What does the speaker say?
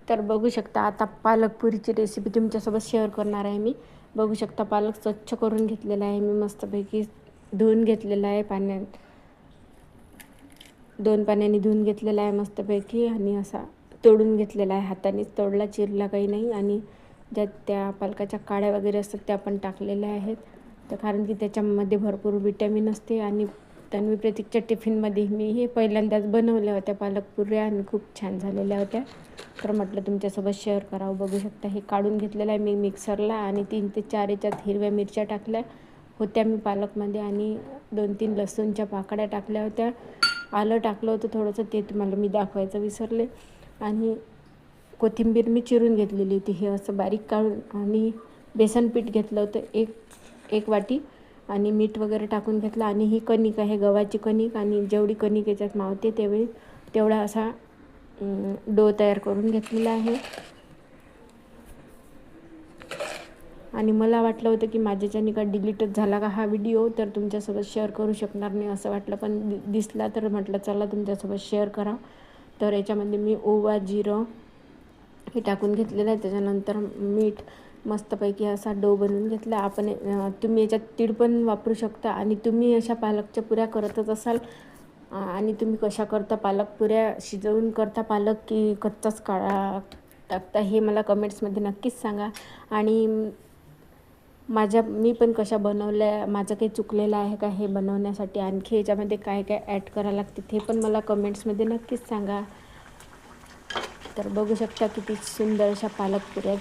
तर बघू शकता आता पालक पुरीची रेसिपी तुमच्यासोबत शेअर करणार आहे मी. बघू शकता पालक स्वच्छ करून घेतलेला आहे मी, मस्तपैकी धुवून घेतलेला आहे पाण्यात, 2 पाण्याने धुवून घेतलेला आहे मस्तपैकी. आणि असा तोडून घेतलेला आहे, हातानेच तोडला, चिरला काही नाही. आणि ज्यात त्या पालकाच्या काड्या वगैरे असतात त्या पण टाकलेल्या आहेत, तर कारण की त्याच्यामध्ये भरपूर विटॅमिन असते. आणि तन्वी प्रतीकच्या टिफिनमध्ये मी हे पहिल्यांदाच बनवल्या होत्या पालक पुऱ्या आणि खूप छान झालेल्या होत्या, तर म्हटलं तुमच्यासोबत शेअर करावं. बघू शकता हे काढून घेतलेलं आहे मी मिक्सरला, आणि 3 ते 4 याच्यात हिरव्या मिरच्या टाकल्या होत्या मी पालकमध्ये, आणि 2-3 लसूणच्या पाकळ्या टाकल्या होत्या. आलं टाकलं होतं थोडंसं, ते तुम्हाला मी दाखवायचं विसरले. आणि कोथिंबीर मी चिरून घेतलेली होती, हे असं बारीक काढून. आणि बेसन पीठ घेतलं होतं एक वाटी, आणि मीठ वगैरे टाकून घेतलं. आणि ही कणिक आहे, गव्हाची कणिक, आणि जेवढी कणिक याच्यात मावते तेवढा असा डो तयार करून घेतलेला आहे. आणि मला वाटलं होतं की माझ्याच्याने का डिलीटच झाला का हा व्हिडिओ, तर तुमच्यासोबत शेअर करू शकणार नाही असं वाटलं, पण दिसला तर म्हटलं चला तुमच्यासोबत शेअर करा. तर याच्यामध्ये मी ओवा, जिरं हे टाकून घेतलेलं आहे. त्याच्यानंतर मीठ, मस्तपैकी असा डो बनवून घेतला आपण. तुम्ही याच्यात तीळ पण वापरू शकता. आणि तुम्ही अशा पालकच्या पुऱ्या करतच असाल, आणि तुम्ही कशा करता पालक पुऱ्या, शिजवून करता पालक की कच्चाच काढा टाकता, हे मला कमेंट्समध्ये नक्कीच सांगा. आणि मी पण कशा बनवल्या, माझं काही चुकलेलं आहे का हे बनवण्यासाठी, आणखी याच्यामध्ये काय काय ॲड करायला लागते ते पण मला कमेंट्समध्ये नक्कीच सांगा. तर बघू शकता किती सुंदर अशा पालक पुऱ्या